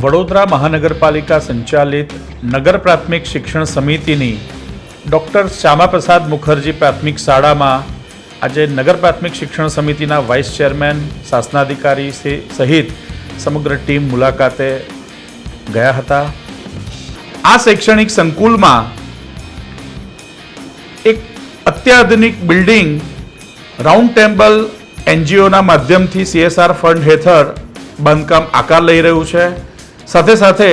વડોદરા મહાનગરપાલિકા સંચાલિત નગર પ્રાથમિક શિક્ષણ સમિતિની ડૉક્ટર શ્યામાપ્રસાદ મુખર્જી પ્રાથમિક શાળામાં આજે નગર પ્રાથમિક શિક્ષણ સમિતિના વાઇસ ચેરમેન, શાસનાધિકારી સહિત સમગ્ર ટીમ મુલાકાતે ગયા હતા। આ શૈક્ષણિક સંકુલમાં એક અત્યાધુનિક બિલ્ડિંગ રાઉન્ડ ટેબલ એનજીઓના માધ્યમથી CSR ફંડ હેઠળ બાંધકામ આકાર લઈ રહ્યું છે। સાથે સાથે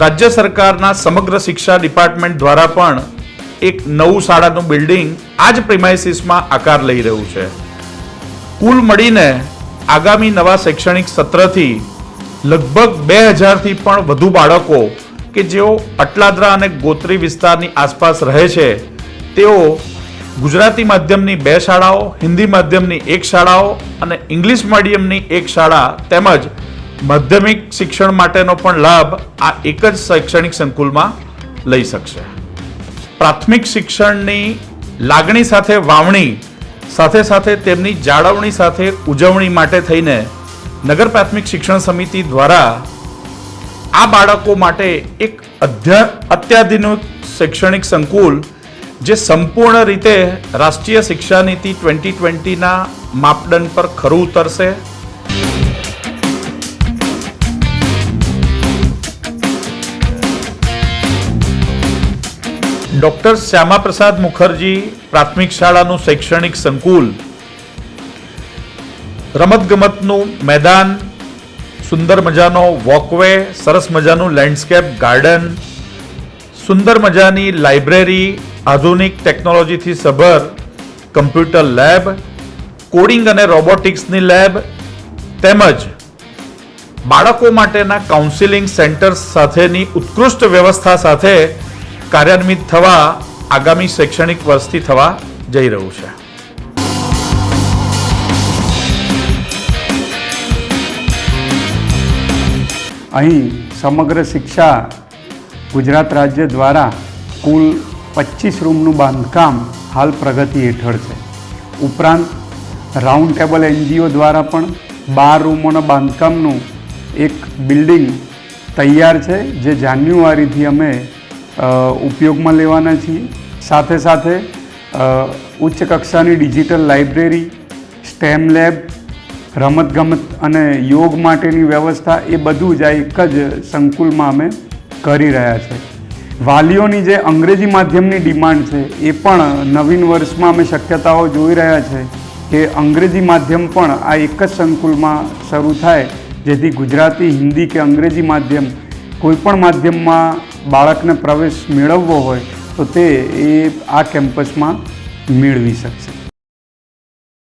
રાજ્ય સરકારના સમગ્ર શિક્ષા ડિપાર્ટમેન્ટ દ્વારા પણ એક નવું શાળાનું બિલ્ડિંગ આ જ પ્રિમાઇસીસમાં આકાર લઈ રહ્યું છે। કુલ મળીને આગામી નવા શૈક્ષણિક સત્રથી લગભગ 2000થી પણ વધુ બાળકો કે જેઓ અટલાદરા અને ગોત્રી વિસ્તારની આસપાસ રહે છે તેઓ ગુજરાતી માધ્યમની 2 શાળાઓ, હિન્દી માધ્યમની 1 શાળાઓ અને ઇંગ્લિશ મીડિયમની 1 શાળા તેમજ માધ્યમિક શિક્ષણ માટેનો પણ લાભ આ એક જ શૈક્ષણિક સંકુલમાં લઈ શકશે। પ્રાથમિક શિક્ષણની લાગણી સાથે વાવણી સાથે સાથે તેમની જાળવણી સાથે ઉજવણી માટે થઈને નગર પ્રાથમિક શિક્ષણ સમિતિ દ્વારા આ બાળકો માટે એક અત્યાધુનિક શૈક્ષણિક સંકુલ જે સંપૂર્ણ રીતે રાષ્ટ્રીય શિક્ષા નીતિ 2020ના માપદંડ પર ખરું ઉતરશે। ડૉક્ટર શ્યામાપ્રસાદ મુખર્જી પ્રાથમિક શાળાનું શૈક્ષણિક સંકુલ રમતગમતનું મેદાન, સુંદર મજાનો વોકવે, સરસ મજાનું લેન્ડસ્કેપ ગાર્ડન, સુંદર મજાની લાઇબ્રેરી, આધુનિક ટેકનોલોજીથી સભર કમ્પ્યુટર લેબ, કોડિંગ અને રોબોટિક્સની લેબ તેમજ બાળકો માટેના કાઉન્સિલિંગ સેન્ટર્સ સાથેની ઉત્કૃષ્ટ વ્યવસ્થા સાથે કાર્યાન્વિત થવા આગામી શૈક્ષણિક વર્ષથી થવા જઈ રહ્યું છે। અહીં સમગ્ર શિક્ષા ગુજરાત રાજ્ય દ્વારા કુલ 25 રૂમનું બાંધકામ હાલ પ્રગતિ હેઠળ છે। ઉપરાંત રાઉન્ડ ટેબલ એનજીઓ દ્વારા પણ 12 રૂમોના બાંધકામનું એક બિલ્ડિંગ તૈયાર છે જે જાન્યુઆરીથી અમે ઉપયોગમાં લેવાના છીએ। સાથે સાથે ઉચ્ચ કક્ષાની ડિજિટલ લાઇબ્રેરી, સ્ટેમ લેબ, રમતગમત અને યોગ માટેની વ્યવસ્થા એ બધું જ આ એક જ સંકુલમાં અમે કરી રહ્યા છે। વાલીઓની જે અંગ્રેજી માધ્યમની ડિમાન્ડ છે એ પણ નવીન વર્ષમાં અમે શક્યતાઓ જોઈ રહ્યા છે કે અંગ્રેજી માધ્યમ પણ આ એક જ સંકુલમાં શરૂ થાય જેથી ગુજરાતી, હિન્દી કે અંગ્રેજી માધ્યમ કોઈપણ માધ્યમમાં બાળકને પ્રવેશ મેળવવો હોય તો તે આ કેમ્પસમાં મેળવી શકશે।